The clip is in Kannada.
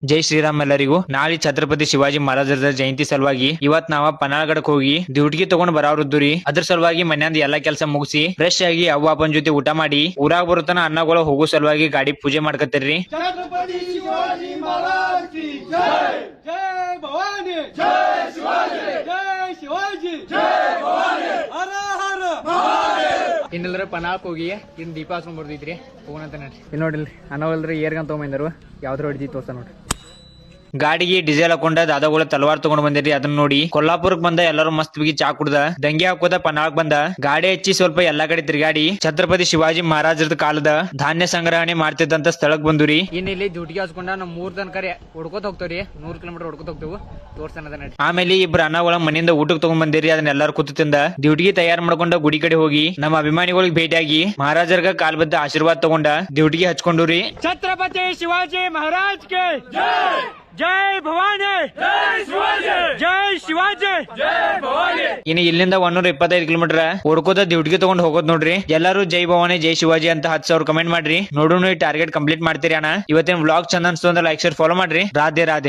ಜೈ ಶ್ರೀರಾಮ್ ಎಲ್ಲರಿಗೂ. ನಾಳೆ ಛತ್ರಪತಿ ಶಿವಾಜಿ ಮಹಾರಾಜರ ಜಯಂತಿ ಸಲುವಾಗಿ ಇವತ್ ನಾವ ಪನಾಳಗಡಕ್ ಹೋಗಿ ಡ್ಯೂಟಿಗೆ ತಗೊಂಡ್ ಬರಾವ್ರದ್ದುರಿ. ಅದ್ರ ಸಲುವಾಗಿ ಮನ್ಯಾಂದ ಎಲ್ಲಾ ಕೆಲಸ ಮುಗಿಸಿ ಫ್ರೆಶ್ ಆಗಿ ಅವ್ವ ಅಪ್ಪನ ಜೊತೆ ಊಟ ಮಾಡಿ ಊರಾಗ ಬರುತ್ತಾನ ಅನ್ನಗಳು ಹೋಗೋ ಸಲುವಾಗಿ ಗಾಡಿ ಪೂಜೆ ಮಾಡ್ಕತ್ತೇರಿ. छत्रपति शिवाजी महाराज की जय जय भवानी जय शिवाजी जय शिवाजी जय भवानी हर हर महादेव. ಇನ್ನೆಲ್ಲರೂ ಪನಾಕ್ ಹೋಗಿ ಇನ್ ದೀಪ ಹಚ್ಕೊಂಡ್ ಬರ್ದೈತ್ರಿ ಹೋಗೋಣಂತ ನಡ್ರಿ. ಇಲ್ಲಿ ನೋಡಿಲ್ರಿ ಅನ್ನವಲ್ರಿ ಏರ್ಗಂತ ತೊಗೊಂಬಂದರು ಯಾವ್ದ್ರ ಹೊಡ್ದಿ ತೋರ್ಸ ನೋಡ್ರಿ. ಗಾಡಿಗೆ ಡೀಸೆಲ್ ಹಾಕೊಂಡ ದಾದಾಗಳು ತಲವಾರ್ ತಗೊಂಡ್ ಬಂದಿರಿ. ಅದನ್ನ ನೋಡಿ ಕೊಲ್ಲಾಪುರಕ್ ಬಂದ ಎಲ್ಲರೂ ಮಸ್ತ್ ಬಿಗಿ ಚಾ ಕುಡ್ದ ದಂಗೆ ಹಾಕೋದ ಪನಾಳಕ್ ಬಂದ ಗಾಡಿ ಹಚ್ಚಿ ಸ್ವಲ್ಪ ಎಲ್ಲಾ ಕಡೆ ತಿರ್ಗಾಡಿ ಛತ್ರಪತಿ ಶಿವಾಜಿ ಮಹಾರಾಜರದ ಕಾಲದ ಧಾನ್ಯ ಸಂಗ್ರಹಣೆ ಮಾಡ್ತಿದ್ದಂತ ಸ್ಥಳಕ್ ಬಂದುರಿ. ಇನ್ ಇಲ್ಲಿ ಡ್ಯೂಟಿಗೆ ಹಚ್ಕೊಂಡ ನಮ್ 3 ತನಕ ಹೊಡ್ಕೋತ ಹೋಗ್ತವ್ರಿ. 100 ಕಿಲೋಮೀಟರ್ ಹೊಡ್ಕೋತ ಹೋಗ್ತೇವೆ ತೋರ್ಸನದ ನಡ್ರಿ. ಆಮೇಲೆ ಇಬ್ರು ಅನ್ನಗಳ ಮನೆಯಿಂದ ಊಟಕ್ಕೆ ತಗೊಂಡ್ ಬಂದಿರಿ. ಅದನ್ನ ಎಲ್ಲಾರು ಕೂತು ತಿಂದ ಡ್ಯೂಟಿಗೆ ತಯಾರು ಮಾಡ್ಕೊಂಡ ಗುಡಿ ಕಡೆ ಹೋಗಿ ನಮ್ಮ ಅಭಿಮಾನಿಗಳಿಗೆ ಭೇಟಿಯಾಗಿ ಮಹಾರಾಜರ್ಗ ಕಾಲ್ ಬದ್ದ ಆಶೀರ್ವಾದ ತಗೊಂಡ ಡ್ಯೂಟಿಗೆ ಹಚ್ಕೊಂಡ್ರಿ. ಛತ್ರಪತಿ ಶಿವಾಜಿ ಮಹಾರಾಜ್ ಕೆ ಜೈ ಭವಾನಿ ಜೈ ಶಿವಾಜಿ ಜೈ ಶಿವಾಜಿ ಜೈ ಭವಾನಿ. ಇನ್ನು ಇಲ್ಲಿಂದ 125 ಕಿಲೋಮೀಟರ್ ಹೊಡ್ಕೋದ ಡ್ಯೂಟಿಗೆ ತಗೊಂಡ್ ಹೋಗೋದ್ ನೋಡ್ರಿ. ಎಲ್ಲರೂ ಜೈ ಭವಾನಿ ಜೈ ಶಿವಾಜಿ ಅಂತ 10,000 ಕಮೆಂಟ್ ಮಾಡ್ರಿ. ನೋಡೋಣ ಈ ಟಾರ್ಗೆಟ್ ಕಂಪ್ಲೀಟ್ ಮಾಡ್ತೀರಿ ಅಣ್ಣ. ಇವತ್ತಿನ ವ್ಲಾಗ್ ಚಂದ ಅನ್ಸ್ತು ಅಂದ್ರೆ ಲೈಕ್ ಶೇರ್ ಫಾಲೋ ಮಾಡ್ರಿ. ರಾಧೆ ರಾಧೆ.